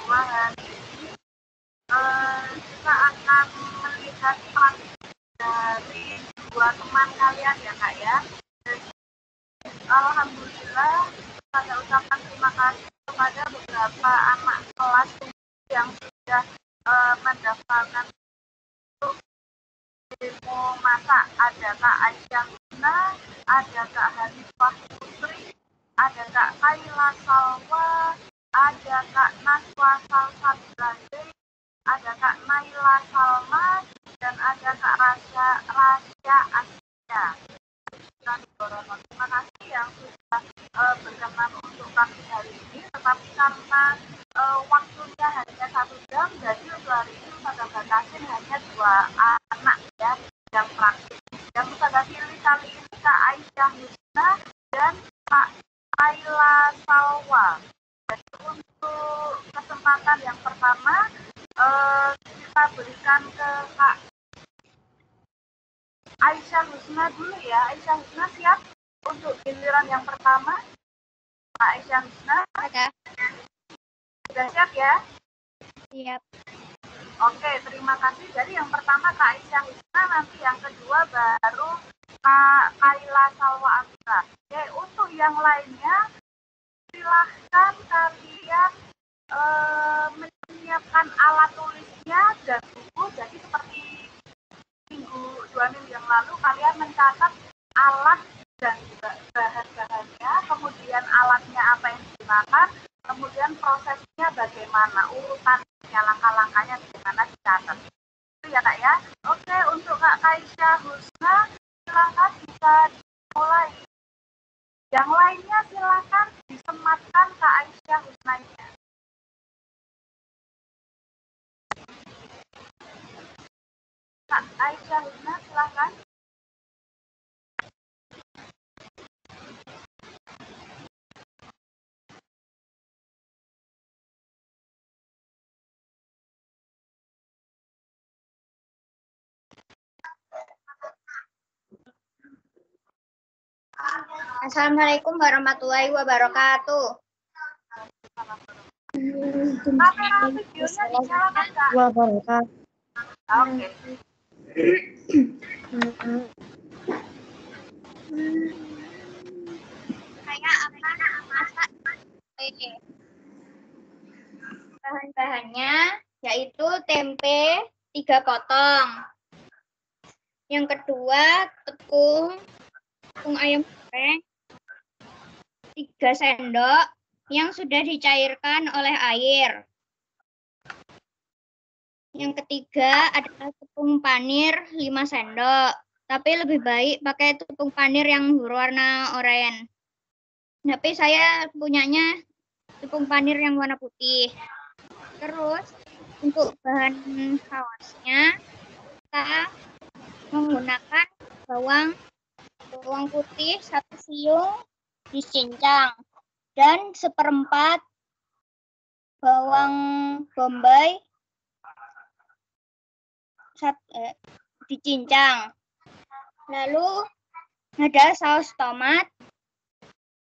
bahwa hari ini kita akan melihat praktik dari dua teman kalian ya Kak ya. Jadi, alhamdulillah saya ucapkan terima kasih kepada beberapa anak kelas yang sudah mendaftarkan untuk demo masak. Ada Kak Aisyah Husna, ada Kak Hanifah Putri, ada Kak Kaila Salwa, ada Kak Naswa Salsabila, ada Kak Naila Salma, dan ada Kak Rasya Asya. Terima kasih yang sudah berkenan untuk kami hari ini, tetapi karena waktunya hanya 1 jam, jadi untuk hari ini pada batasin hanya 2 anak ya yang praktis. Yang pada pilih kali ini Kak Aisyah Husna dan Kak Kaila Salwa. Jadi untuk kesempatan yang pertama kita berikan ke Kak Aisyah Husna dulu ya. Aisyah Husna siap untuk giliran yang pertama? Kak Aisyah Husna? Sudah siap ya? Siap. Oke, terima kasih. Jadi yang pertama Kak Aisyah Husna, nanti yang kedua baru Kak Kaila Salwa Amira. Oke, untuk yang lainnya silahkan kalian menyiapkan alat tulisnya dan buku. Jadi seperti 2 minggu yang lalu kalian mencatat alat dan bahan-bahannya, kemudian alatnya apa yang digunakan, kemudian prosesnya bagaimana, urutannya, langkah-langkahnya bagaimana dicatat. Itu ya Kak ya. Oke, untuk Kak Aisyah Husna, silakan bisa dimulai. Yang lainnya silakan disematkan Kak Aisyah Husnanya. Kak Aisyah Husna, silakan. Assalamualaikum warahmatullahi wabarakatuh. Kamera videonya dinyalakan Kak. Wabarakatuh. Oke. Saya akan masak tempe. Bahan-bahannya yaitu tempe 3 potong. Yang kedua tepung ayam goreng 3 sendok yang sudah dicairkan oleh air. Yang ketiga adalah tepung panir 5 sendok. Tapi lebih baik pakai tepung panir yang berwarna oranye. Tapi saya punyanya tepung panir yang warna putih. Terus untuk bahan sausnya kita menggunakan bawang putih 1 siung dicincang dan 1/4 bawang bombay dicincang. Lalu ada saus tomat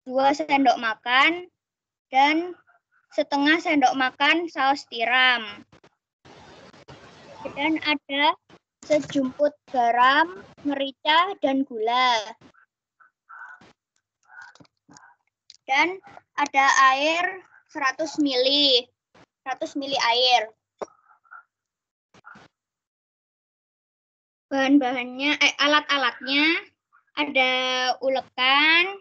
2 sendok makan dan setengah sendok makan saus tiram. Dan ada sejumput garam, merica, dan gula. Dan ada air 100 ml. 100 ml air. Bahan-bahannya, alat-alatnya ada ulekan,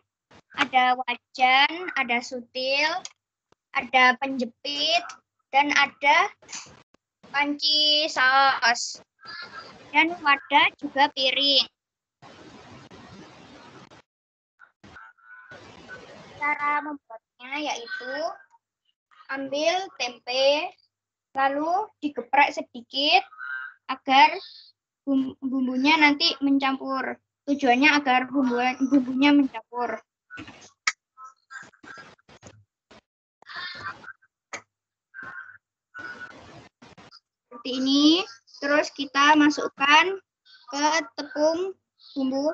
ada wajan, ada sutil, ada penjepit, dan ada panci saus. Dan wadah juga piring. Cara membuatnya yaitu ambil tempe, lalu digeprek sedikit agar bumbunya nanti mencampur. Tujuannya agar bumbunya mencampur. Seperti ini. Terus kita masukkan ke tepung bumbu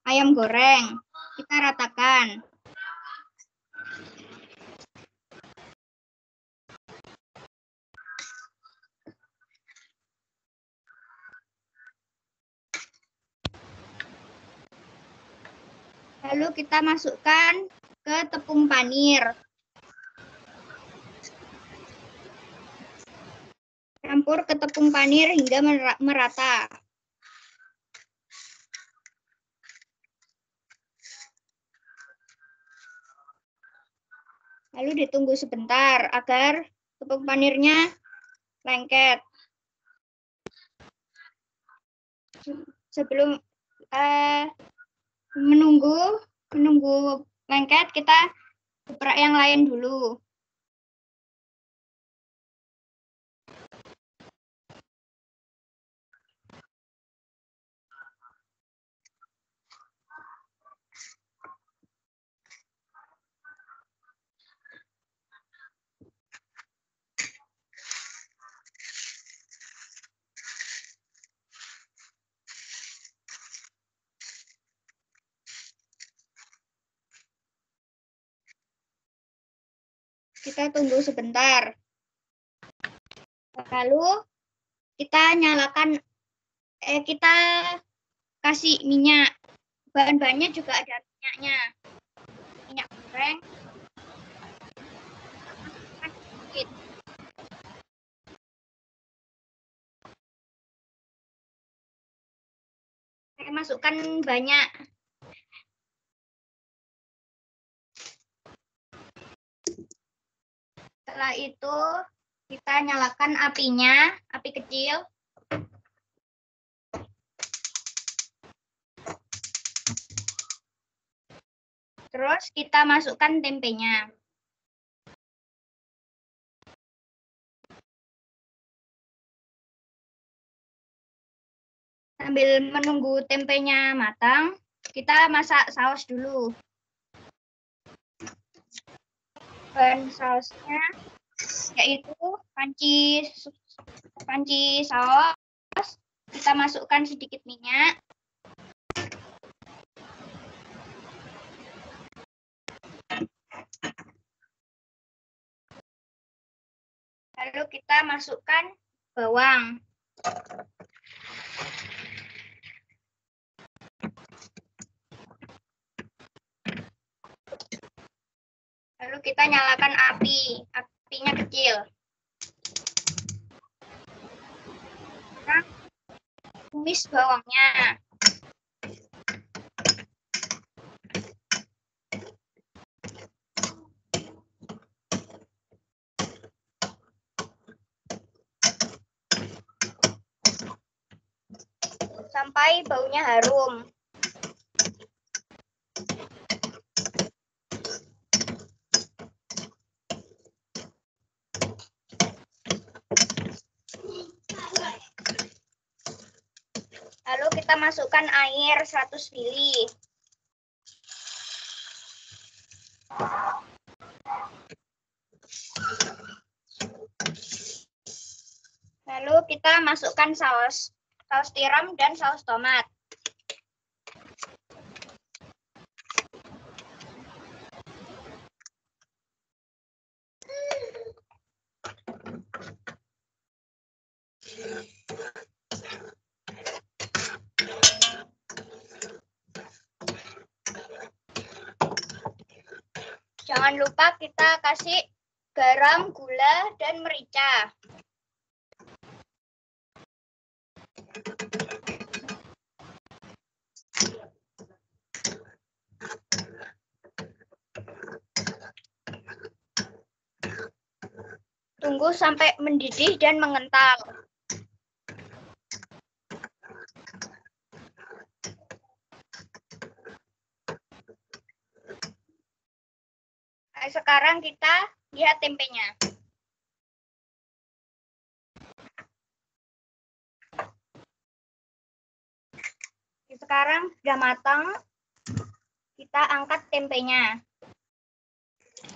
ayam goreng. Kita ratakan. Lalu kita masukkan ke tepung panir. Campur ke tepung panir hingga merata. Lalu ditunggu sebentar agar tepung panirnya lengket. Sebelum menunggu lengket, kita geprek yang lain dulu. Kita tunggu sebentar. Lalu kita nyalakan, kita kasih minyak. Bahan-bahannya juga ada minyaknya. Minyak goreng. Saya masukkan banyak. Setelah itu kita nyalakan apinya, api kecil. Terus kita masukkan tempenya. Sambil menunggu tempenya matang, kita masak saus dulu. Bahan sausnya yaitu panci saus. Kita masukkan sedikit minyak. Lalu kita masukkan bawang. Lalu kita nyalakan apinya kecil. Nah, tumis bawangnya. Sampai baunya harum. Lalu kita masukkan air 100 ml. Lalu kita masukkan saus tiram dan saus tomat. Jangan lupa kita kasih garam, gula, dan merica. Tunggu sampai mendidih dan mengental. Nah, sekarang kita lihat tempenya. Sekarang sudah matang. Kita angkat tempenya.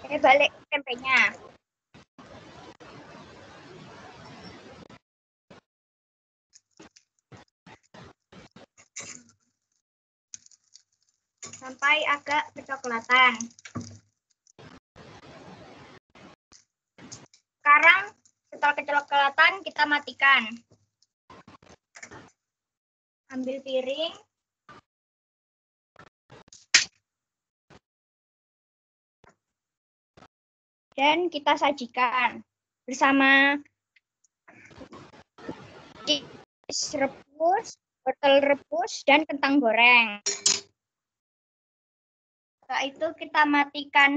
Balik tempenya. Sampai agak kecoklatan. Sekarang setelah kecoklatan kita matikan. Ambil piring. dan kita sajikan bersama cheese rebus, wortel rebus, dan kentang goreng. Setelah itu kita matikan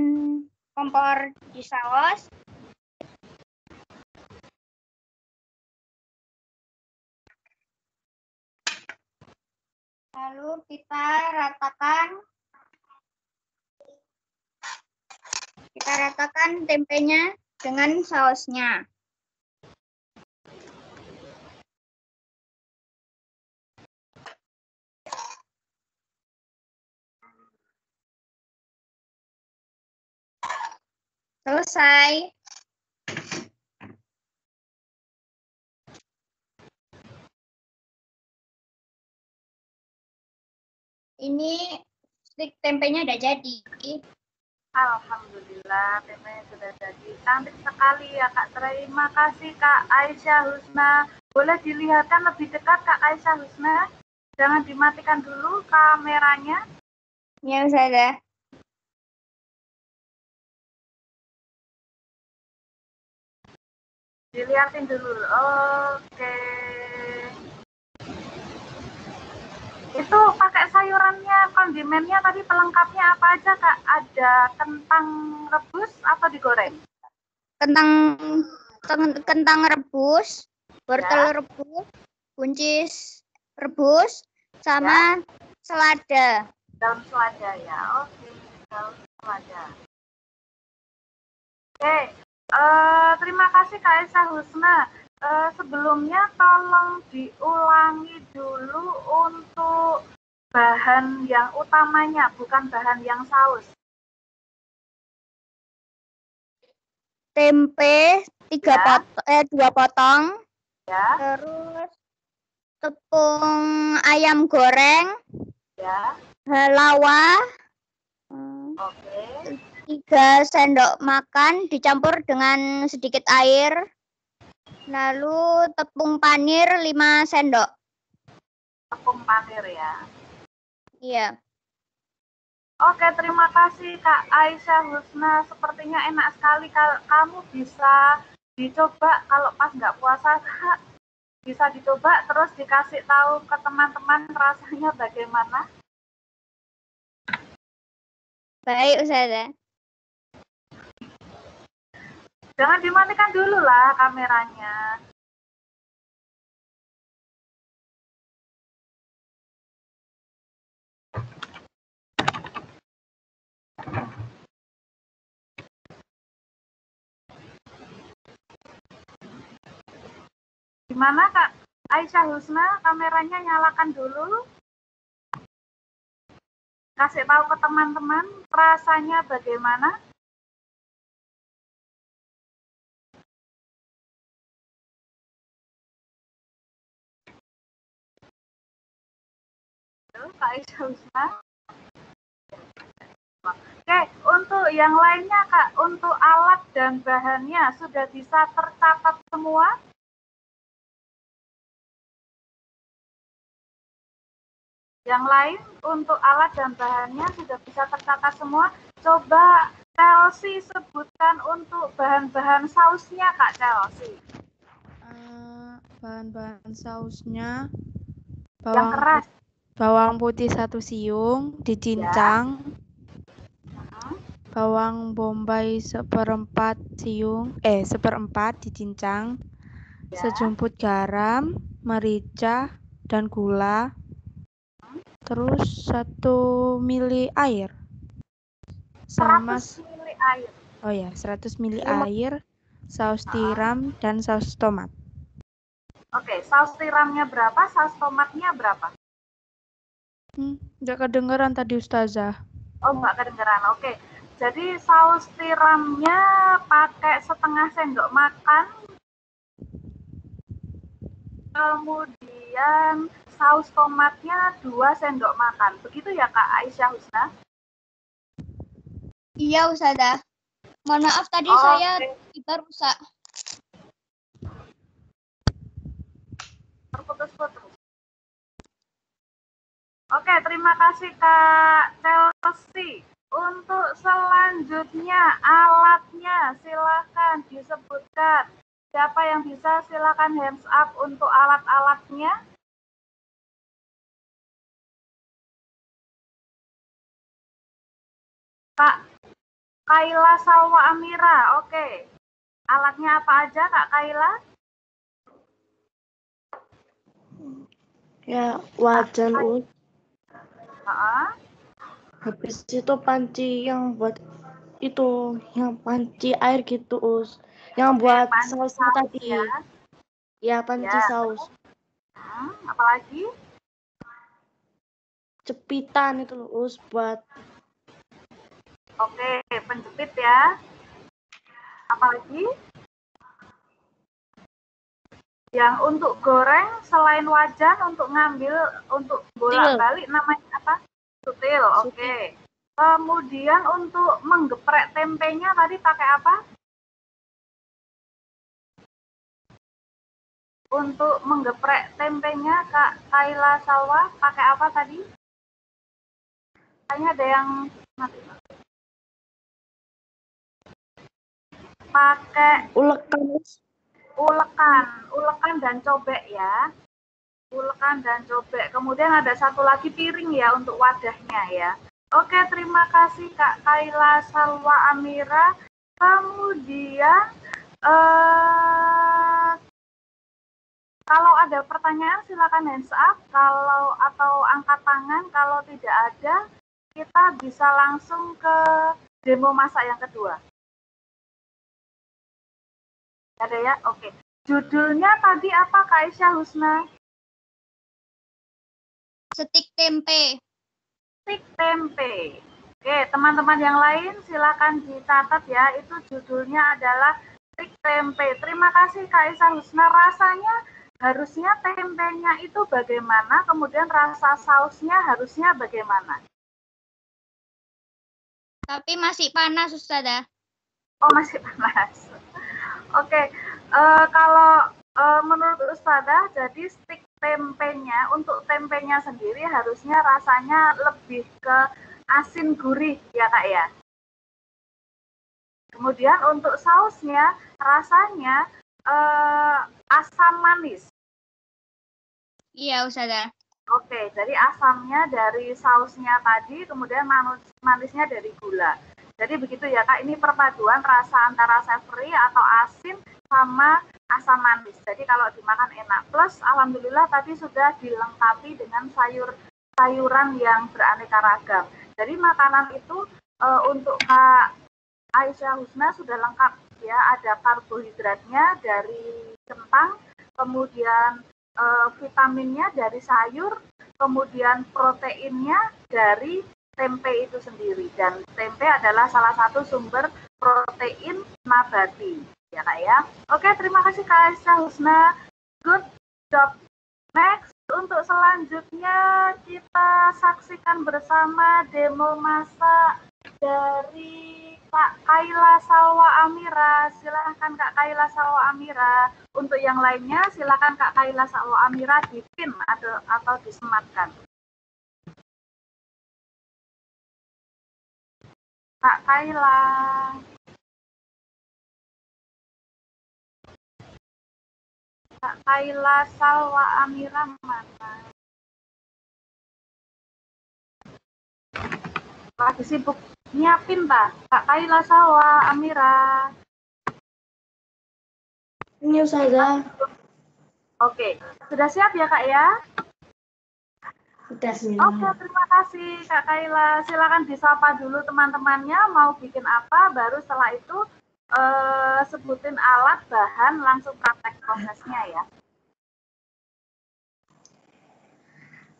kompor di saus. Lalu kita ratakan tempenya dengan sausnya. Selesai. Ini stik tempenya udah jadi. Alhamdulillah, tempenya sudah jadi. Cantik sekali ya Kak. Terima kasih Kak Aisyah Husna. Boleh dilihatkan lebih dekat Kak Aisyah Husna? Jangan dimatikan dulu kameranya. Ya, Ustazah. Dilihatin dulu. Oke. Itu pakai sayurannya, kondimennya tadi pelengkapnya apa aja Kak? Ada kentang rebus atau digoreng? Kentang rebus, wortel rebus, buncis rebus, sama selada. Daun selada ya. Oke, daun selada. Oke, terima kasih Kak Esa Husna. Sebelumnya tolong diulangi dulu untuk bahan yang utamanya, bukan bahan yang saus. Tempe 2 potong. Ya. Terus tepung ayam goreng. Ya. Halawa. Oke. 3 sendok makan dicampur dengan sedikit air. Lalu tepung panir 5 sendok. Tepung panir ya. Iya. Oke, terima kasih Kak Aisyah Husna. Sepertinya enak sekali. Kamu bisa dicoba kalau pas nggak puasa, Kak. Bisa dicoba terus dikasih tahu ke teman-teman rasanya bagaimana. Baik, Ustazah. Jangan dimatikan dulu lah kameranya. Gimana Kak Aisyah Husna, kameranya nyalakan dulu. Kasih tahu ke teman-teman rasanya bagaimana. Kak Aisyah Husna. Oke, untuk yang lainnya Kak, untuk alat dan bahannya sudah bisa tercatat semua? Yang lain untuk alat dan bahannya sudah bisa tercatat semua. Coba Chelsea sebutkan untuk bahan-bahan sausnya Kak Chelsea. Bahan-bahan sausnya Yang keras. Bawang putih 1 siung dicincang. Ya. Bawang bombay 1/4 dicincang. Ya. Sejumput garam, merica, dan gula. Terus 1 mili air. Sama 100 mili air. 100 mili air, saus tiram, dan saus tomat. Oke, saus tiramnya berapa, saus tomatnya berapa? Nggak kedengeran tadi Ustazah. Oh, nggak kedengeran. Oke. Jadi saus tiramnya pakai 1/2 sendok makan. Kemudian saus tomatnya 2 sendok makan. Begitu ya Kak Aisyah Husna? Iya, Ustazah. Mohon maaf tadi saya kita rusak. Terputus-putus. Oke, terima kasih Kak Chelsea. Untuk selanjutnya alatnya silakan disebutkan. Siapa yang bisa silakan hands up untuk alat-alatnya. Kak Kaila Salwa Amira, oke. Alatnya apa aja Kak Kaila? Ya, wajan Us. Habis itu panci yang buat itu, yang panci air gitu Us. Yang buat sausnya tadi. Ya, panci saus. Apalagi? Cepitan itu loh Us buat. Oke, penjepit ya. Apalagi? Yang untuk goreng selain wajan untuk ngambil untuk bolak-balik namanya apa? Sutil. Oke. Kemudian untuk menggeprek tempenya tadi pakai apa? Untuk menggeprek tempenya Kak Kaila Salwa pakai apa tadi? Kayaknya ada yang mati. Pakai ulekan dan cobek ya. Ulekan dan cobek. Kemudian ada satu lagi piring ya untuk wadahnya ya. Oke, terima kasih Kak Kaila Salwa Amira. Kemudian kalau ada pertanyaan silakan hands up atau angkat tangan. Kalau tidak ada, kita bisa langsung ke demo masak yang kedua. Ada ya? Oke. Judulnya tadi apa Kak Aisyah Husna? Stik tempe. Stik tempe. Oke, teman-teman yang lain silakan dicatat ya. Itu judulnya adalah stik tempe. Terima kasih Kak Aisyah Husna. Rasanya harusnya tempenya itu bagaimana, kemudian rasa sausnya harusnya bagaimana? Tapi masih panas, Ustazah. Oh, masih panas. Oke, kalau menurut Ustazah, jadi stik tempenya, untuk tempenya sendiri harusnya rasanya lebih ke asin gurih ya Kak ya. Kemudian untuk sausnya rasanya asam manis. Iya, Ustazah. Oke, jadi asamnya dari sausnya tadi, kemudian manisnya dari gula. Jadi begitu ya Kak, ini perpaduan rasa antara savory atau asin sama asam manis. Jadi kalau dimakan enak. Plus alhamdulillah tadi sudah dilengkapi dengan sayuran yang beraneka ragam. Jadi makanan itu untuk Kak Aisyah Husna sudah lengkap ya. Ada karbohidratnya dari kentang, kemudian vitaminnya dari sayur, kemudian proteinnya dari tempe itu sendiri. Dan tempe adalah salah satu sumber protein nabati. Ya Kak ya. Oke, terima kasih Kak Aisyah Husna. Good job. Next, untuk selanjutnya kita saksikan bersama demo masak dari Kak Kaila Salwa Amira. Silahkan Kak Kaila Salwa Amira. Untuk yang lainnya silakan Kak Kaila Salwa Amira dipin atau disematkan. Kak Kaila. Kak Kaila Salwa Amira mana? Lagi sibuk nyiapin tak? Kak Kaila Salwa Amira. Ini Ustazah. Oke, sudah siap ya Kak ya? Sudah. Oke, terima kasih Kak Kaila. Silakan disapa dulu teman-temannya mau bikin apa, baru setelah itu sebutin alat, bahan, langsung praktek prosesnya ya.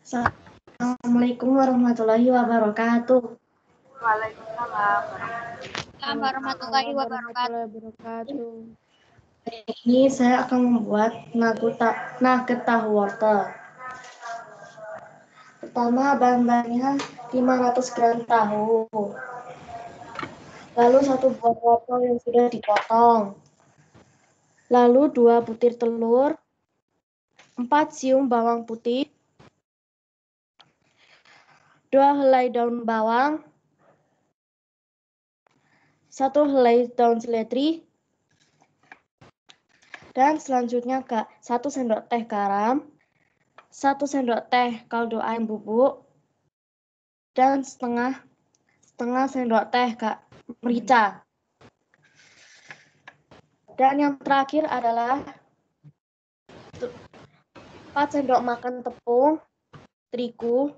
Assalamualaikum warahmatullahi wabarakatuh. Waalaikumsalam warahmatullahi wabarakatuh. Hari ini saya akan membuat nugget tahu wortel. Pertama, bahan-bahannya 500 gram tahu. Lalu 1 buah wortel yang sudah dipotong. Lalu 2 butir telur. 4 siung bawang putih. 2 helai daun bawang. 1 helai daun seledri, dan selanjutnya 1 sendok teh garam, 1 sendok teh kaldu ayam bubuk, dan setengah sendok teh merica. Dan yang terakhir adalah 4 sendok makan tepung terigu,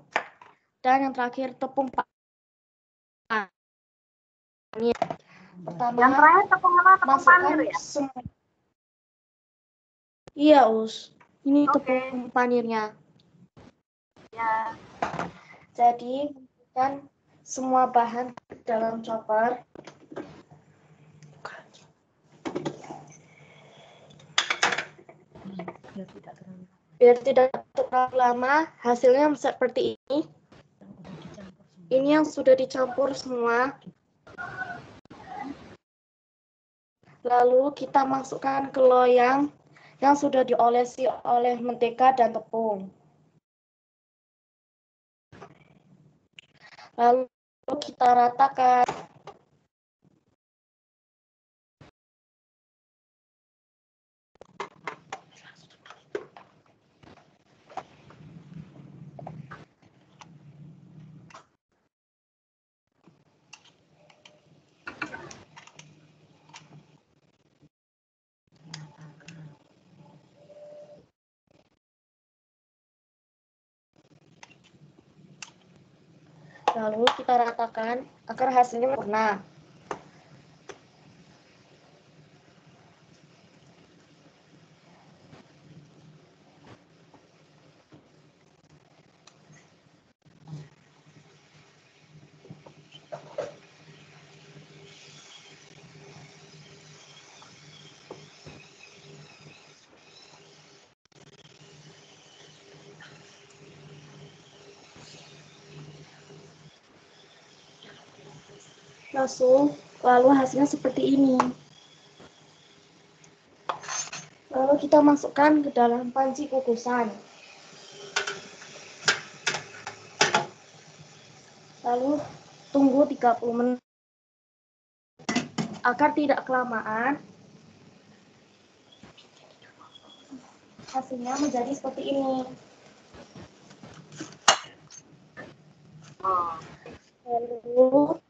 dan yang terakhir tepung panir. Pertama, Yang terakhir tepung apa? Tepung panir ya? Iya, Us. Ini Oke. tepung panirnya. Ya. Jadi, masukkan semua bahan ke dalam chopper. Biar tidak terlalu lama, hasilnya seperti ini. Ini yang sudah dicampur semua. Lalu kita masukkan ke loyang yang sudah diolesi oleh mentega dan tepung. Lalu kita ratakan. Lalu kita ratakan agar hasilnya sempurna. Lalu hasilnya seperti ini. Lalu kita masukkan ke dalam panci kukusan. Lalu tunggu 30 menit agar tidak kelamaan. Hasilnya menjadi seperti ini. Lalu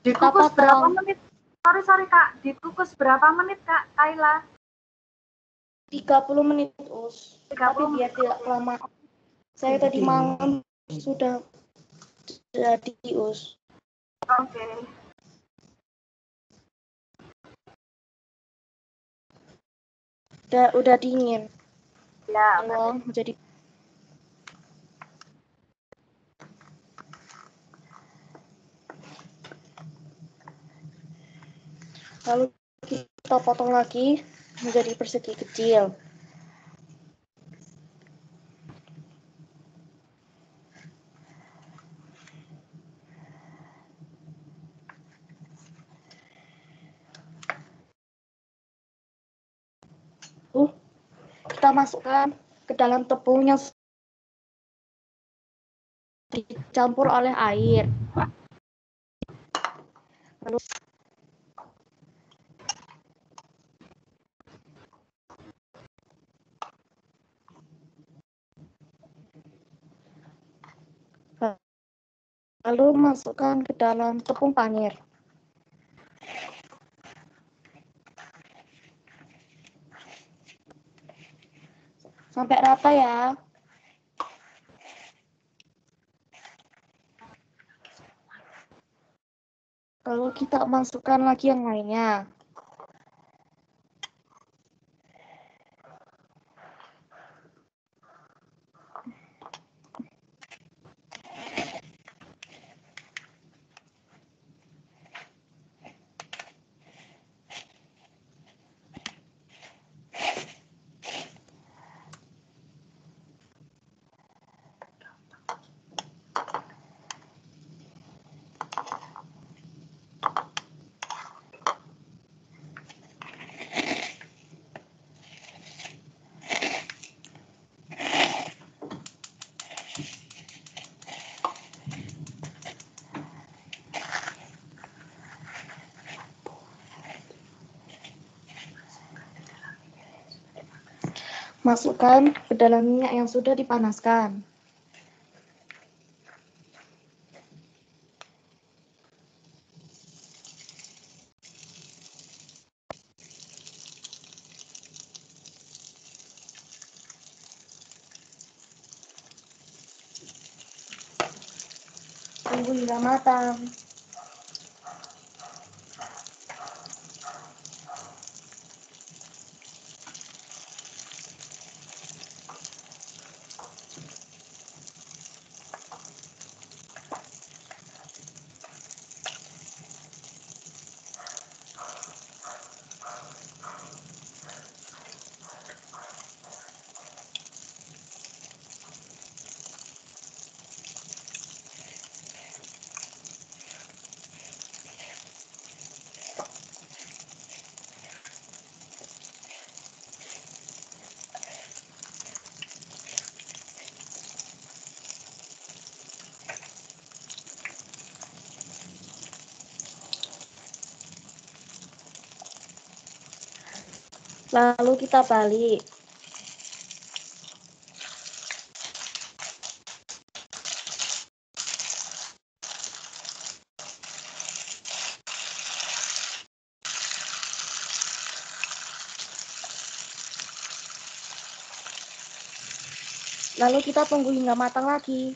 Dikukus berapa menit? Sorry Kak, dikukus berapa menit Kak Kaila? 30 menit, Us. 30 Tapi biar tidak kelamaan. Saya tadi malam sudah jadi, Us. Oke. Udah dingin. Ya, Lalu menjadi lalu kita potong lagi menjadi persegi kecil. Kita masukkan ke dalam tepung yang dicampur oleh air. Lalu masukkan ke dalam tepung panir. Sampai rata ya. Lalu kita masukkan lagi yang lainnya. Masukkan ke dalam minyak yang sudah dipanaskan. Tunggu hingga matang. Lalu kita balik. Lalu kita tunggu hingga matang lagi.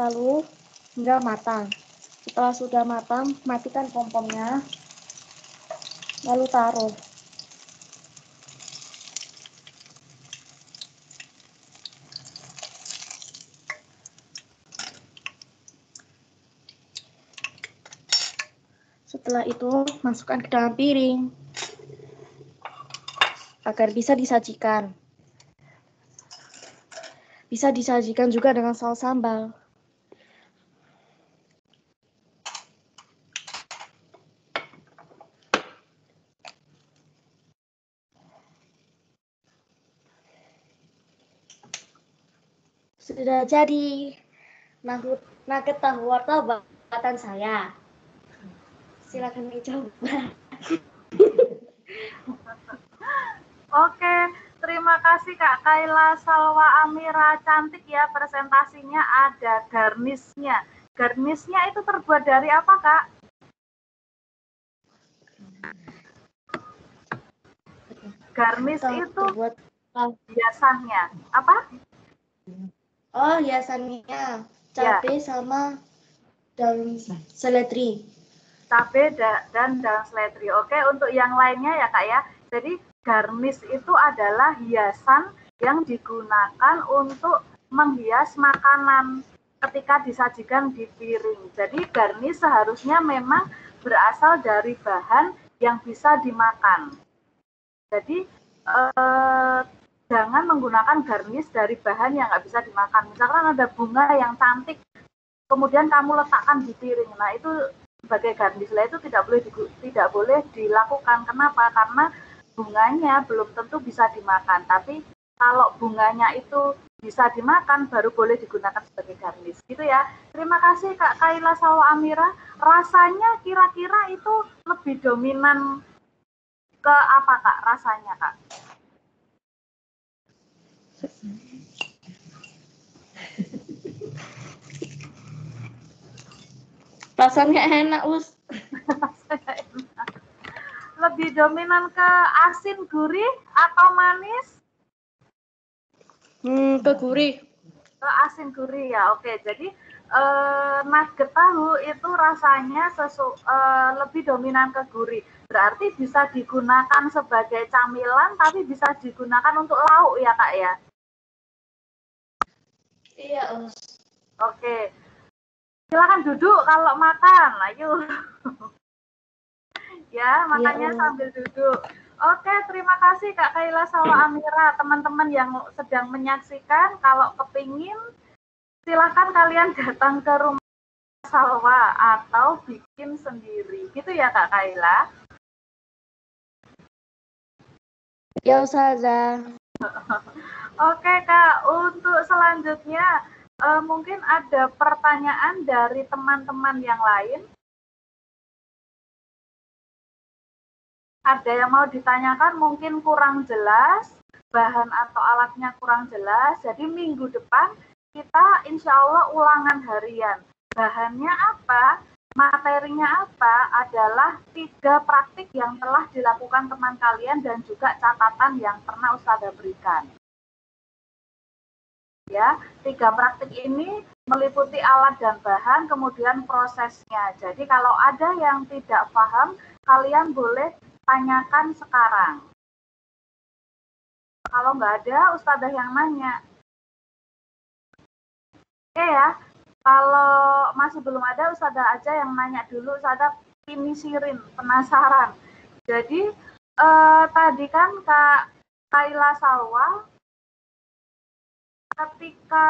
Lalu hingga matang. Setelah sudah matang, matikan kompornya. Lalu taruh. Setelah itu, masukkan ke dalam piring agar bisa disajikan. Bisa disajikan juga dengan saus sambal. Sudah jadi nugget tahu wortel buatan saya. Silakan dicoba. Oke, terima kasih Kak Kaila Salwa Amira. Cantik ya presentasinya, ada garnisnya. Garnisnya itu terbuat dari apa, Kak? Garnis itu Terbuat hiasannya. Apa? Oh, hiasannya cabai sama daun seledri. Cabai dan daun seledri. Oke, untuk yang lainnya ya Kak ya. Jadi garnis itu adalah hiasan yang digunakan untuk menghias makanan ketika disajikan di piring. Jadi garnis seharusnya memang berasal dari bahan yang bisa dimakan. Jadi jangan menggunakan garnis dari bahan yang nggak bisa dimakan. Misalkan ada bunga yang cantik, kemudian kamu letakkan di piring. Nah itu sebagai garnis lah, itu tidak boleh dilakukan. Kenapa? Karena bunganya belum tentu bisa dimakan. Tapi kalau bunganya itu bisa dimakan, baru boleh digunakan sebagai garnis. Gitu ya. Terima kasih Kak Kaila Salwa Amira. Rasanya kira-kira itu lebih dominan ke apa Kak rasanya Kak? Rasanya enak, Us. Lebih dominan ke asin gurih atau manis? Ke gurih. Ke asin gurih ya. Oke, jadi nugget tahu itu rasanya lebih dominan ke gurih. Berarti bisa digunakan sebagai camilan, tapi bisa digunakan untuk lauk ya Kak ya? Iya, Us. Oke. Silakan duduk kalau makan. Ayo. Ya, makannya sambil duduk. Oke, terima kasih Kak Kaila Salwa Amira. Teman-teman yang sedang menyaksikan, kalau kepingin, silakan kalian datang ke rumah Salwa atau bikin sendiri. Gitu ya Kak Kaila? Ya, Ustazah. Oke Kak, untuk selanjutnya mungkin ada pertanyaan dari teman-teman yang lain. Ada yang mau ditanyakan mungkin kurang jelas, bahan atau alatnya kurang jelas. Jadi minggu depan kita insya Allah ulangan harian. Bahannya apa? Materinya apa? Adalah 3 praktik yang telah dilakukan teman kalian dan juga catatan yang pernah Ustazah berikan. Ya, 3 praktik ini meliputi alat dan bahan, kemudian prosesnya. Jadi kalau ada yang tidak paham, kalian boleh tanyakan sekarang. Kalau nggak ada, Ustazah yang nanya. Oke ya, kalau masih belum ada, Ustazah aja yang nanya dulu. Ustazah pinisirin, penasaran. Jadi, tadi kan Kak Kaila Salwa, ketika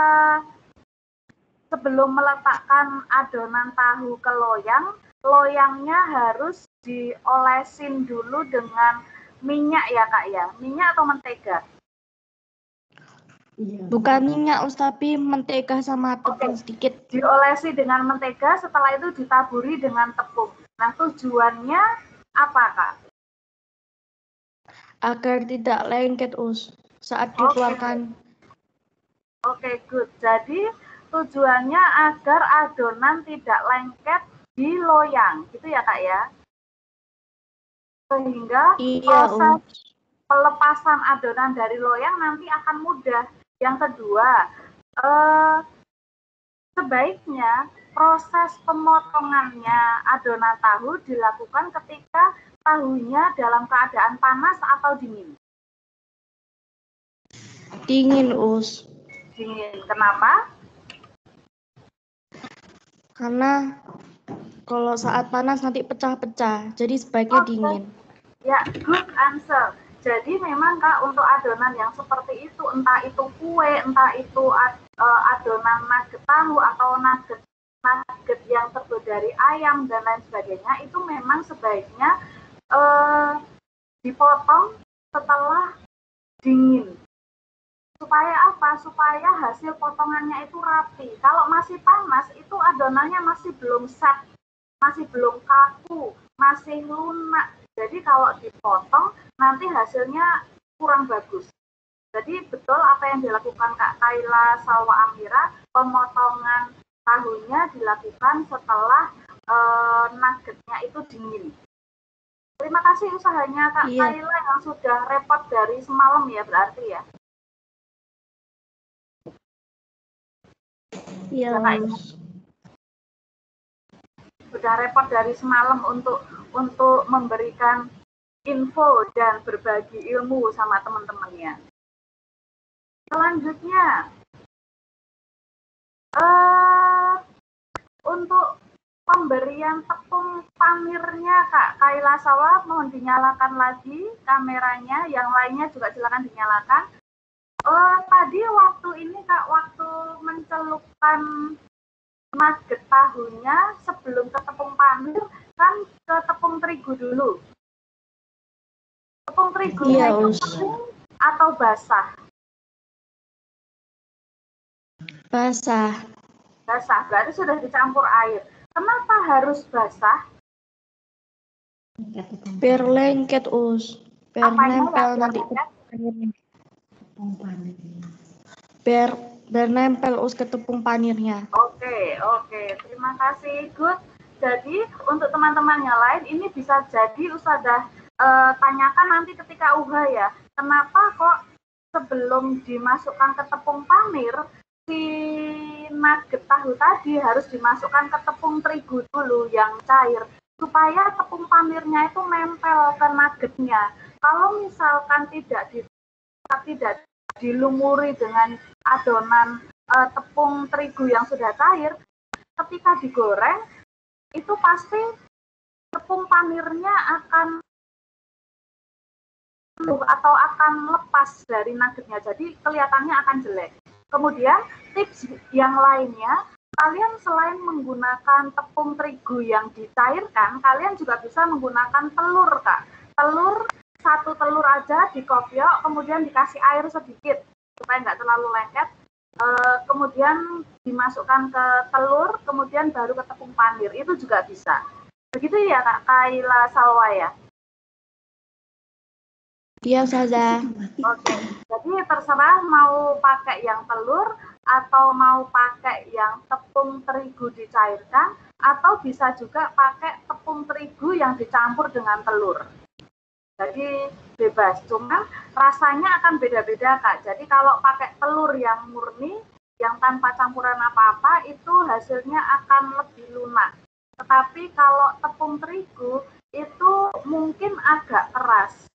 sebelum meletakkan adonan tahu ke loyang, loyangnya harus diolesin dulu dengan minyak ya Kak ya? Minyak atau mentega? Bukan minyak, tapi mentega sama tepung sedikit. Diolesi dengan mentega, setelah itu ditaburi dengan tepung. Nah, tujuannya apa Kak? Agar tidak lengket, saat dikeluarkan. Oke, good. Jadi, tujuannya agar adonan tidak lengket di loyang, gitu ya Kak ya? Sehingga proses pelepasan adonan dari loyang nanti akan mudah. Yang kedua, sebaiknya proses pemotongannya adonan tahu dilakukan ketika tahunya dalam keadaan panas atau dingin? Dingin, Dingin. Kenapa? Karena kalau saat panas nanti pecah-pecah, jadi sebaiknya dingin. Ya, good answer. Jadi memang Kak, untuk adonan yang seperti itu, entah itu kue, entah itu adonan nugget tahu atau nugget yang terbuat dari ayam dan lain sebagainya, itu memang sebaiknya dipotong setelah dingin. Supaya apa? Supaya hasil potongannya itu rapi. Kalau masih panas, itu adonannya masih belum set, masih belum kaku, masih lunak. Jadi kalau dipotong, nanti hasilnya kurang bagus. Jadi betul apa yang dilakukan Kak Kaila Salwa Amira, pemotongan tahunya dilakukan setelah nuggetnya itu dingin. Terima kasih usahanya Kak Kaila yang sudah repot dari semalam ya berarti ya. Iya, sudah repot dari semalam untuk memberikan info dan berbagi ilmu sama teman-temannya. Selanjutnya, untuk pemberian tepung pamirnya Kak Kaila Salwa, mohon dinyalakan lagi kameranya, yang lainnya juga silakan dinyalakan. Tadi waktu ini Kak, waktu mencelupkan nugget tahunya sebelum ke tepung pamir kan ke tepung terigu dulu. Tepung terigunya itu kering atau basah? Basah. Basah, berarti sudah dicampur air. Kenapa harus basah? Biar lengket, biar nempel nanti. Biar nempel ke tepung panirnya. Oke. Terima kasih, good. Jadi untuk teman-teman yang lain ini bisa jadi Ustazah tanyakan nanti ketika UHA ya. Kenapa kok sebelum dimasukkan ke tepung pamir si nugget tahu tadi harus dimasukkan ke tepung terigu dulu yang cair supaya tepung pamirnya itu nempel ke nuggetnya. Kalau misalkan tidak dilumuri dengan adonan tepung terigu yang sudah cair, ketika digoreng itu pasti tepung pamirnya akan lepas dari nuggetnya, jadi kelihatannya akan jelek. Kemudian tips yang lainnya, kalian selain menggunakan tepung terigu yang dicairkan, kalian juga bisa menggunakan telur Kak. Telur 1 telur aja dikopiok, kemudian dikasih air sedikit supaya nggak terlalu lengket. Kemudian dimasukkan ke telur, kemudian baru ke tepung panir. Itu juga bisa. Begitu ya Kak Kaila Salwa ya? Iya, Ustazah. Oke, jadi terserah mau pakai yang telur atau mau pakai yang tepung terigu dicairkan, atau bisa juga pakai tepung terigu yang dicampur dengan telur. Jadi bebas, cuma rasanya akan beda-beda Kak. Jadi kalau pakai telur yang murni, yang tanpa campuran apa-apa, itu hasilnya akan lebih lunak. Tetapi kalau tepung terigu itu mungkin agak keras.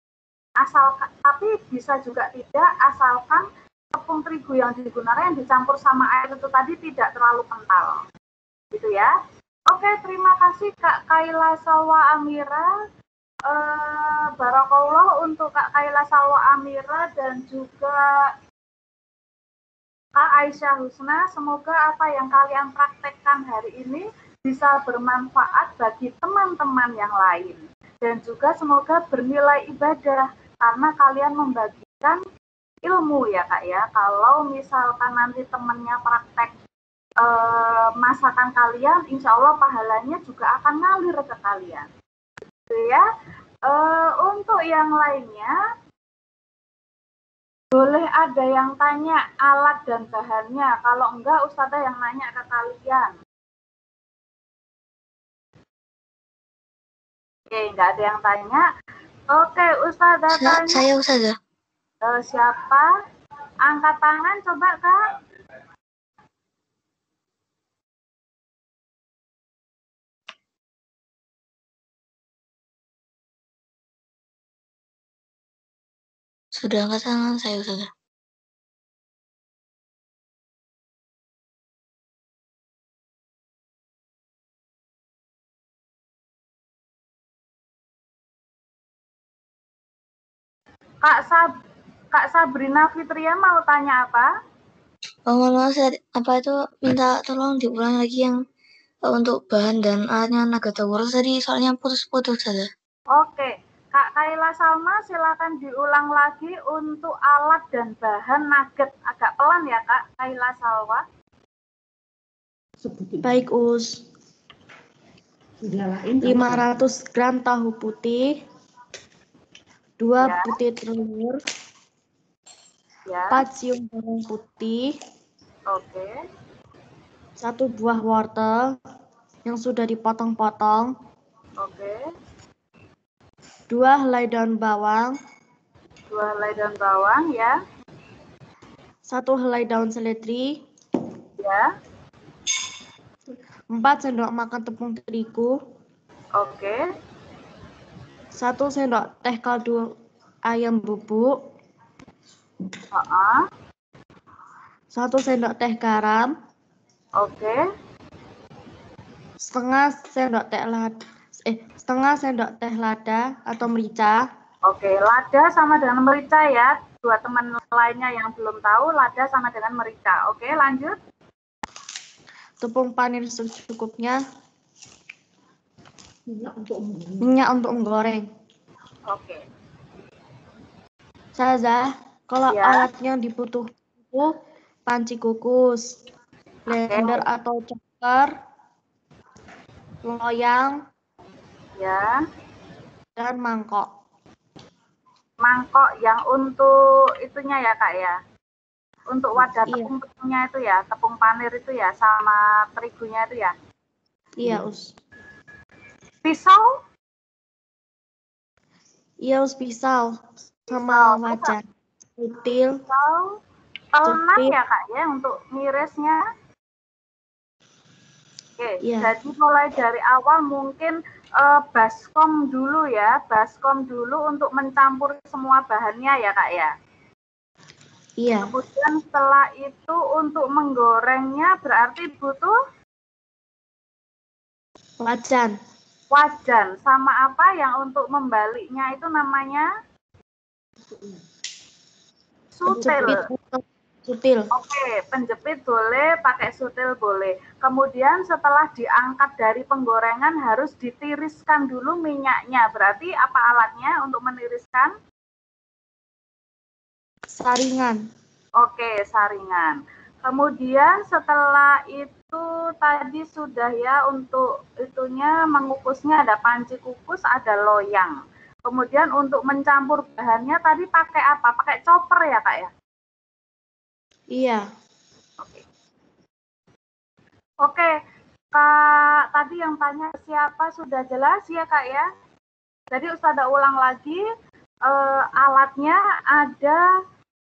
Tapi bisa juga tidak, asalkan tepung terigu yang digunakan yang dicampur sama air itu tadi tidak terlalu kental. Gitu ya. Oke, terima kasih Kak Kaila Salwa Amira. Barakallah untuk Kak Kaila Salwa Amira dan juga Kak Aisyah Husna. Semoga apa yang kalian praktekkan hari ini bisa bermanfaat bagi teman-teman yang lain. Dan juga semoga bernilai ibadah karena kalian membagikan ilmu ya Kak ya. Kalau misalkan nanti temennya praktek masakan kalian, insya Allah pahalanya juga akan ngalir ke kalian. Gitu ya. Untuk yang lainnya, boleh ada yang tanya alat dan bahannya. Kalau enggak, Ustazah yang nanya ke kalian. Oke, enggak ada yang tanya. Oke, Ustazah tanya. Saya Ustazah. Siapa? Angkat tangan coba Kak. Sudah angkat tangan saya Ustazah. Kak Sabrina Fitria mau tanya apa? Mohon maaf, saya itu minta tolong diulang lagi yang untuk bahan dan alatnya Nagatawuros tadi, soalnya putus-putus Ustazah. Oke, Kak Kaila Salma silakan diulang lagi untuk alat dan bahan nugget. Agak pelan ya Kak Kaila Salwa. Baik, Us. 500 gram tahu putih, 2 Ya. butir telur, Ya. 4 siung bawang putih, Oke. 1 buah wortel yang sudah dipotong-potong, Oke. 2 helai daun bawang, 2 helai daun bawang ya. 1 helai daun seledri, Ya. 4 sendok makan tepung terigu, Oke. 1 sendok teh kaldu ayam bubuk, 1 sendok teh garam, Oke. setengah sendok teh lada atau merica. Oke, lada sama dengan merica ya. Buat teman lainnya yang belum tahu, lada sama dengan merica. Oke, lanjut. Tepung panir secukupnya. Minyak untuk menggoreng. Oke. Ustazah, kalau Ya. alatnya dibutuhkan itu panci kukus, blender atau chopper, loyang, Ya. dan mangkok. Mangkok yang untuk itunya ya Kak ya. Untuk wadah Iya. tepung-tepungnya itu ya, tepung panir itu ya, sama terigunya itu ya. Iya, Us. Pisau? Iya, Us, pisau sama Pisau. wajan. Sutil. Pisau. Pelan Jepit. ya Kak ya untuk ngirisnya. Oke, Iya. jadi mulai dari awal mungkin baskom dulu ya, baskom dulu untuk mencampur semua bahannya ya Kak ya. Iya. Kemudian setelah itu untuk menggorengnya berarti butuh Wajan. wajan. Sama apa yang untuk membaliknya itu namanya? Sutil. Sutil. Oke, penjepit boleh, pakai sutil boleh. Kemudian setelah diangkat dari penggorengan harus ditiriskan dulu minyaknya. Berarti apa alatnya untuk meniriskan? Saringan. Oke, saringan. Kemudian setelah itu tadi sudah ya untuk itunya mengukusnya ada panci kukus, ada loyang. Kemudian untuk mencampur bahannya tadi pakai apa? Pakai chopper ya Kak ya? Iya. Oke, Kak tadi yang tanya siapa sudah jelas ya Kak ya? Jadi Ustazah ulang lagi, alatnya ada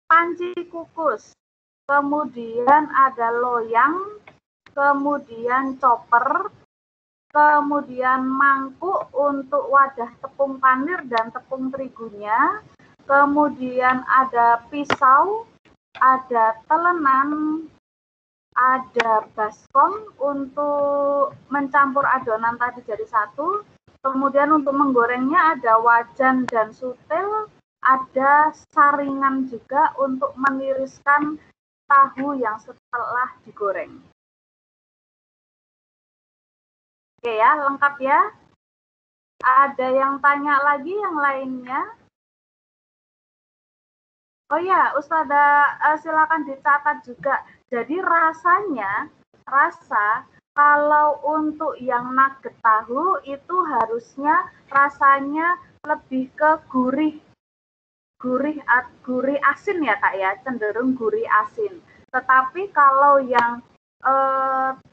panci kukus, kemudian ada loyang, kemudian chopper, kemudian mangkuk untuk wadah tepung panir dan tepung terigunya, kemudian ada pisau, ada telenan, ada baskom untuk mencampur adonan tadi jadi satu, kemudian untuk menggorengnya ada wajan dan sutil, ada saringan juga untuk meniriskan tahu yang setelah digoreng. Oke ya, lengkap ya. Ada yang tanya lagi yang lainnya? Oh ya, Ustazah silakan dicatat juga. Jadi rasa kalau untuk yang nugget tahu itu harusnya rasanya lebih ke gurih asin ya Kak ya, cenderung gurih asin. Tetapi kalau yang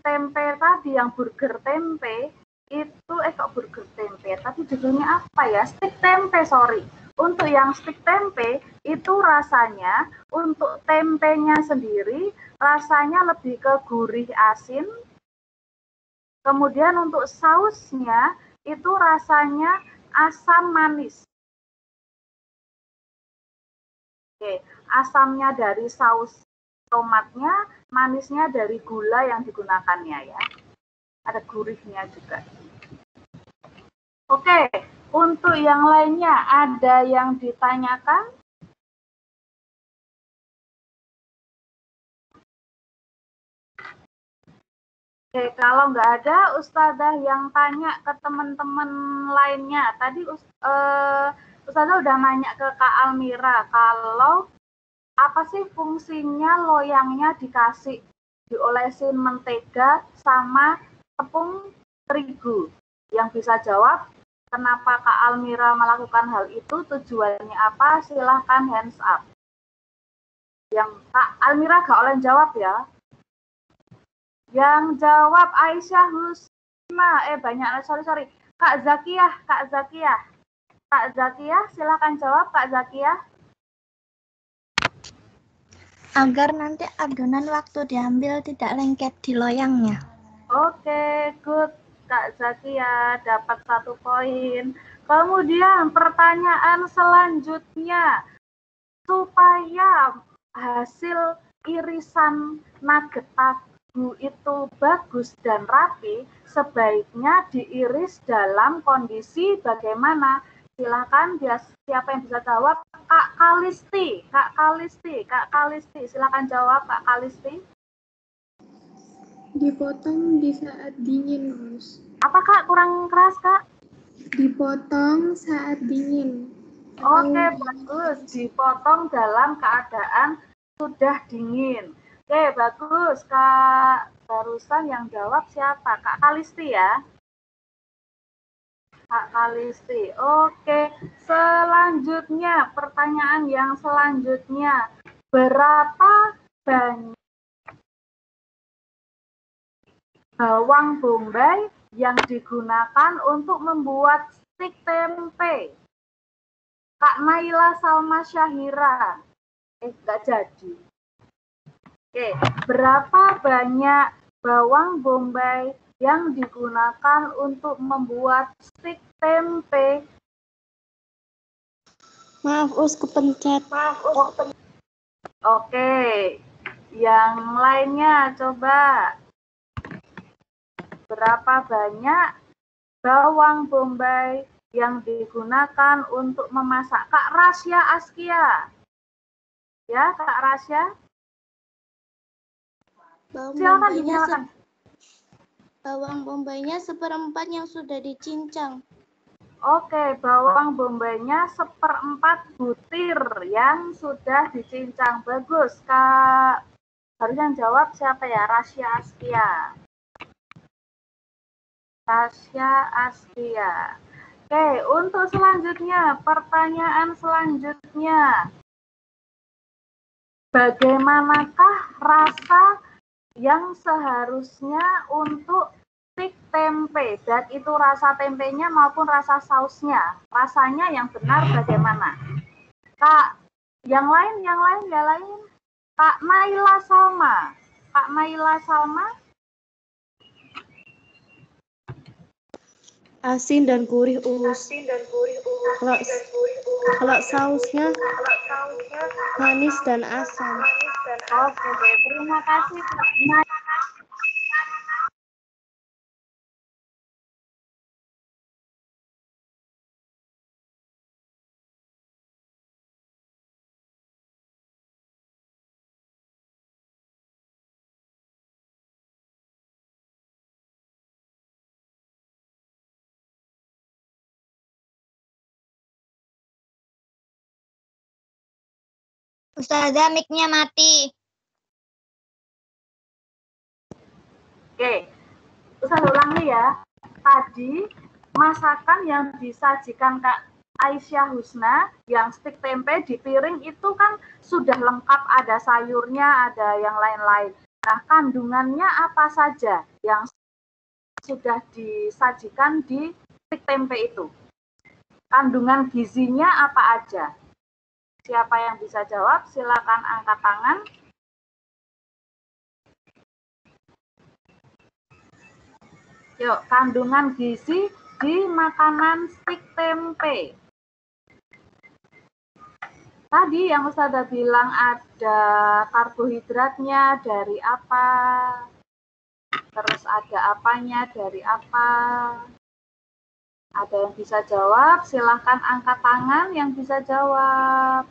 tempe tadi, yang burger tempe itu burger tempe tadi judulnya apa ya, stick tempe, sorry. Untuk yang stick tempe itu rasanya untuk tempenya sendiri rasanya lebih ke gurih asin. Kemudian untuk sausnya itu rasanya asam manis. Oke, asamnya dari saus tomatnya, manisnya dari gula yang digunakannya ya. Ada gurihnya juga. Oke, untuk yang lainnya ada yang ditanyakan? Oke, kalau nggak ada Ustazah yang tanya ke teman-teman lainnya. Tadi Ustazah udah nanya ke Kak Almira, kalau apa sih fungsinya loyangnya dikasih diolesin mentega sama tepung terigu? Yang bisa jawab kenapa Kak Almira melakukan hal itu, tujuannya apa? Silahkan hands up. Yang Kak Almira gak oleh jawab ya. Yang jawab Aisyah Husna, banyak, sorry. Kak Zakiyah, silakan jawab Kak Zakiyah. Agar nanti adonan waktu diambil tidak lengket di loyangnya. Oke, good. Kak Zakiyah dapat 1 poin. Kemudian pertanyaan selanjutnya, supaya hasil irisan nugget tahu itu bagus dan rapi, sebaiknya diiris dalam kondisi bagaimana? Silakan siapa yang bisa jawab? Kak Kalisti, silakan jawab Kak Kalisti. Dipotong di saat dingin, Gus. Apa Kak? Kurang keras Kak? Dipotong saat dingin. Oke, bagus. Dipotong dalam keadaan sudah dingin. Oke, bagus. Kak barusan yang jawab siapa? Kak Kalisti ya? Kak Kalisti. Oke, selanjutnya, pertanyaan yang selanjutnya. Berapa banyak bawang bombay yang digunakan untuk membuat stik tempe? Kak Naila Salma Syahira. Nggak jadi. Oke, berapa banyak bawang bombay yang digunakan untuk membuat stik tempe? Maaf, kepencet. Oke, yang lainnya coba. Berapa banyak bawang bombay yang digunakan untuk memasak? Kak Rasya Askia. Ya, Kak Rasya. Bawang bombaynya 1/4 yang sudah dicincang. Oke, bawang bombaynya 1/4 butir yang sudah dicincang. Bagus, Kak. Harus yang jawab siapa ya? Rasya Askia. Rasya Askia. Oke, untuk selanjutnya, pertanyaan selanjutnya. Bagaimanakah rasa yang seharusnya untuk stik tempe? Dan itu rasa tempenya maupun rasa sausnya. Rasanya yang benar bagaimana? Kak, yang lain. Kak Naila Salma. Kak Naila Salma. Asin dan gurih, Us. Kalau sausnya manis dan asam. Oke, terima kasih Kak Naila. Ustazah, mic-nya mati. Oke, saya ulangi ya. Tadi masakan yang disajikan Kak Aisyah Husna yang stik tempe di piring itu kan sudah lengkap, ada sayurnya, ada yang lain-lain. Nah, kandungannya apa saja yang sudah disajikan di stik tempe itu? Kandungan gizinya apa aja? Siapa yang bisa jawab? Silakan angkat tangan. Yuk, kandungan gizi di makanan stik tempe. Tadi yang Ustazah bilang ada karbohidratnya dari apa? Terus ada apanya dari apa? Ada yang bisa jawab? Silahkan angkat tangan yang bisa jawab.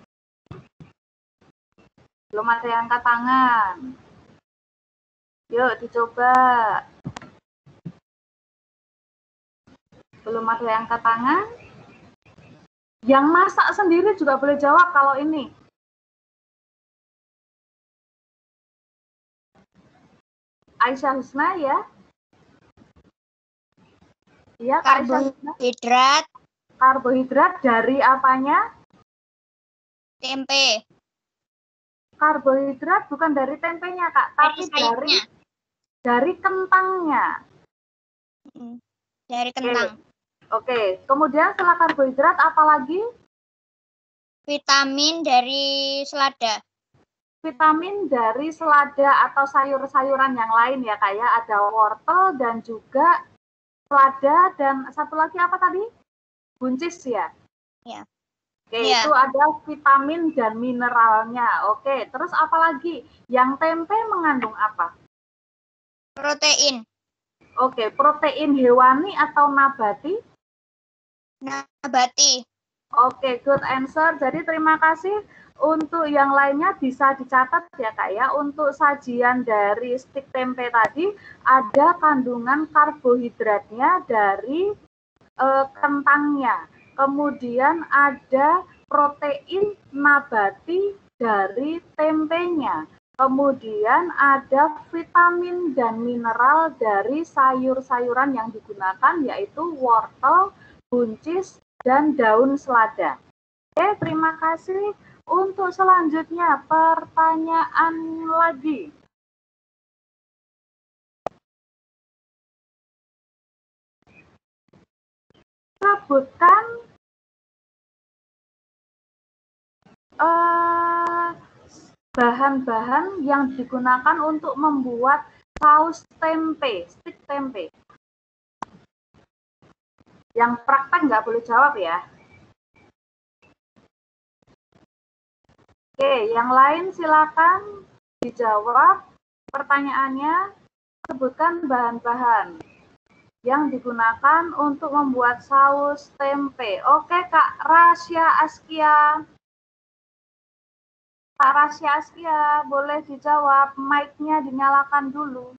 Belum ada yang angkat tangan. Yuk, dicoba. Belum ada yang angkat tangan? Yang masak sendiri juga boleh jawab kalau ini. Aisyah Husna ya? Iya, Karbohidrat. Karbohidrat dari apanya? Tempe. Karbohidrat bukan dari tempenya, Kak, tapi dari kentangnya. Dari kentang. Oke. Kemudian setelah karbohidrat apa lagi? Vitamin dari selada. Vitamin dari selada atau sayur-sayuran yang lain ya, Kak ya. Ada wortel dan juga selada dan satu lagi apa tadi? Buncis ya? Ya. Oke, itu ada vitamin dan mineralnya. Oke, terus apa lagi? Yang tempe mengandung apa? Protein. Oke, protein hewani atau nabati? Nabati. Oke, good answer. Jadi terima kasih. Untuk yang lainnya bisa dicatat ya Kak ya. Untuk sajian dari stik tempe tadi ada kandungan karbohidratnya dari kentangnya. Kemudian ada protein nabati dari tempenya. Kemudian ada vitamin dan mineral dari sayur-sayuran yang digunakan yaitu wortel, buncis, dan daun selada. Oke, terima kasih. Untuk selanjutnya pertanyaan lagi. Sebutkan bahan-bahan yang digunakan untuk membuat saus tempe, stik tempe. Yang praktek nggak boleh jawab ya. Oke, yang lain silakan dijawab pertanyaannya. Sebutkan bahan-bahan yang digunakan untuk membuat saus tempe. Oke, Kak Rasya Askia. Kak Rasya Askia, boleh dijawab. Mic-nya dinyalakan dulu.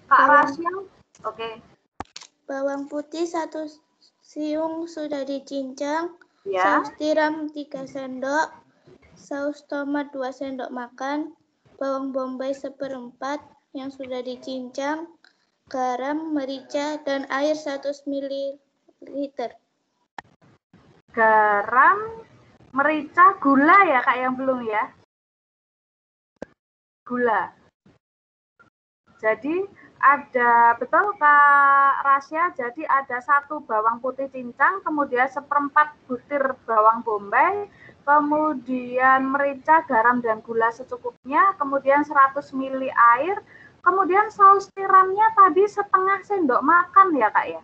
Kak Rasya, oke. Bawang putih 1 siung sudah dicincang. Ya. Saus tiram 3 sendok. Saus tomat 2 sendok makan. Bawang bombay 1/4 yang sudah dicincang. Garam, merica, dan air 100 ml. Garam, merica, gula ya Kak yang belum ya? Gula. Jadi ada, betul Kak Rasya, jadi ada 1 bawang putih cincang, kemudian 1/4 butir bawang bombay, kemudian merica, garam, dan gula secukupnya, kemudian 100 ml air, kemudian saus tiramnya tadi 1/2 sendok makan ya Kak ya?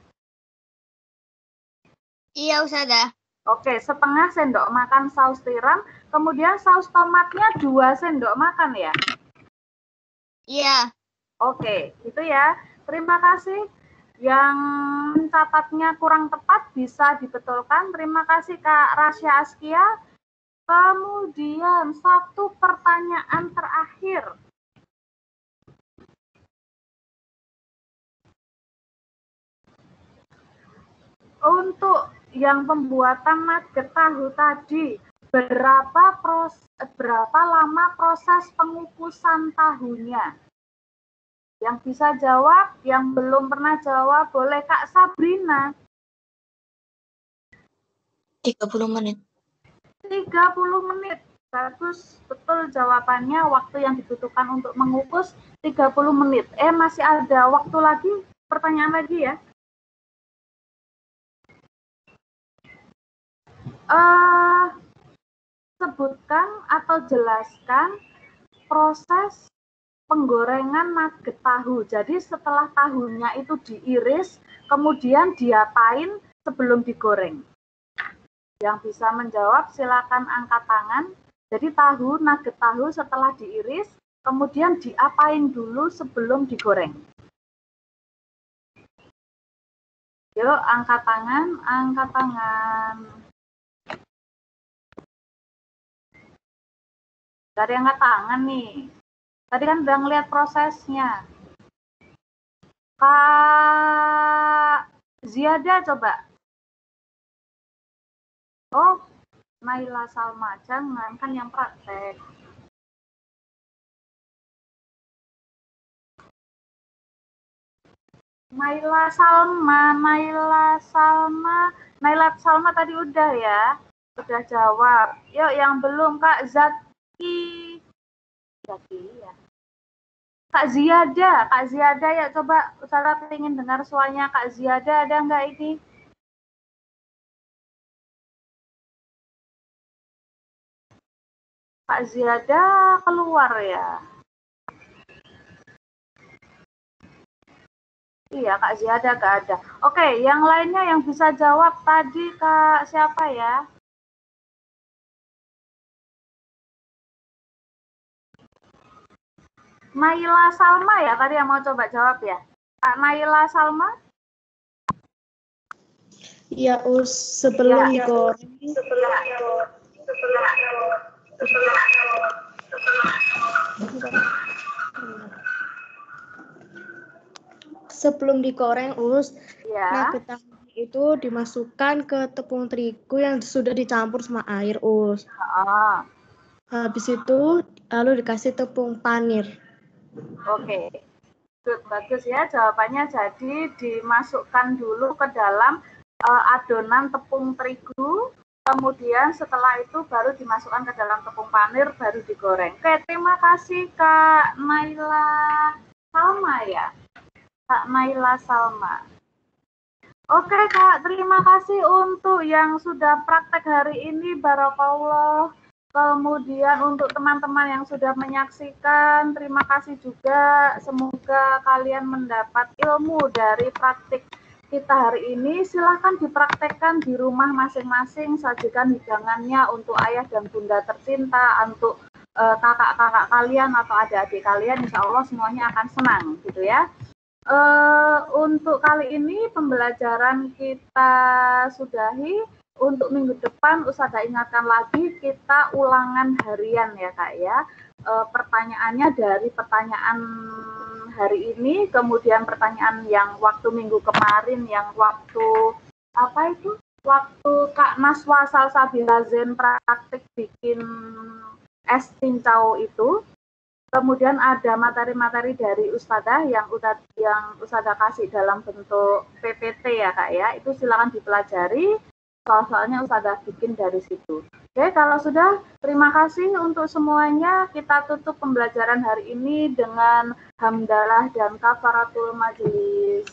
Iya, Ustazah. Oke, 1/2 sendok makan saus tiram, kemudian saus tomatnya 2 sendok makan ya? Iya. Oke, itu ya. Terima kasih. Yang mencatatnya kurang tepat bisa dibetulkan. Terima kasih Kak Rasya Askia. Kemudian 1 pertanyaan terakhir. Untuk yang pembuatan nugget tahu tadi, berapa lama proses pengukusan tahunya? Yang bisa jawab, yang belum pernah jawab, boleh Kak Sabrina. 30 menit. 30 menit. Bagus, betul jawabannya. Waktu yang dibutuhkan untuk mengukus 30 menit. Masih ada waktu lagi, pertanyaan lagi ya. Sebutkan atau jelaskan proses penggorengan nugget tahu. Jadi setelah tahunya itu diiris, kemudian diapain sebelum digoreng? Yang bisa menjawab silakan angkat tangan. Jadi nugget tahu setelah diiris, kemudian diapain dulu sebelum digoreng? Yuk, angkat tangan, angkat tangan. Dari angkat tangan nih. Tadi kan udah ngeliat prosesnya. Kak Ziada coba. Oh, Naila Salma, jangan, kan yang praktek. Naila Salma tadi udah ya. Udah jawab. Yuk yang belum Kak Zaki ya. Kak Ziada ya coba Ustazah ingin dengar suaranya Kak Ziada, ada nggak ini? Kak Ziada keluar ya. Iya Kak Ziada nggak ada. Oke, yang lainnya yang bisa jawab tadi Kak siapa ya? Naila Salma ya tadi yang mau coba jawab ya. Kak Naila Salma? Iya, sebelum digoreng. Sebelum digoreng, nugget tahu itu dimasukkan ke tepung terigu yang sudah dicampur sama air, Habis itu lalu dikasih tepung panir. Oke. Bagus ya jawabannya. Jadi dimasukkan dulu ke dalam adonan tepung terigu, kemudian setelah itu baru dimasukkan ke dalam tepung panir, baru digoreng. Oke, terima kasih Kak Naila Salma ya. Kak Naila Salma. Oke Kak, terima kasih untuk yang sudah praktek hari ini, Barakallah. Kemudian untuk teman-teman yang sudah menyaksikan, terima kasih juga. Semoga kalian mendapat ilmu dari praktik kita hari ini. Silahkan dipraktekkan di rumah masing-masing, sajikan hidangannya untuk ayah dan bunda tercinta, untuk kakak-kakak kalian atau adik-adik kalian. Insya Allah semuanya akan senang gitu ya. Untuk kali ini pembelajaran kita sudahi. Untuk minggu depan Ustazah ingatkan lagi kita ulangan harian ya Kak ya. Pertanyaannya dari pertanyaan hari ini, kemudian pertanyaan yang waktu minggu kemarin, yang waktu apa itu? Waktu Kak Naswa Salsabila Zen praktik bikin es cincau itu. Kemudian ada materi-materi dari Ustadzah yang Ustadzah kasih dalam bentuk PPT ya Kak ya. Itu silakan dipelajari. Soal-soalnya Ustadzah bikin dari situ. Oke, kalau sudah, terima kasih untuk semuanya. Kita tutup pembelajaran hari ini dengan hamdalah dan kafaratul majelis.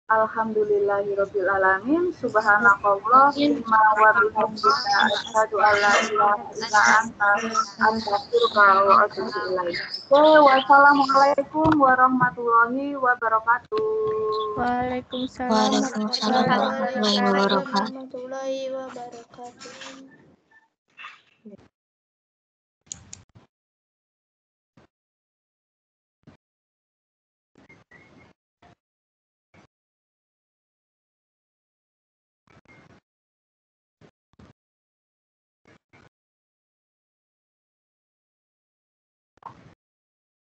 Alhamdulillahirabbil alamin. Subhanakallah wa bihamdika asyhadu an la ilaha illa anta astaghfiruka wa atubu ilaik. Wassalamualaikum warahmatullahi wabarakatuh. Waalaikumsalam. Waalaikumsalam warahmatullahi wabarakatuh. warahmatullahi wabarakatuh.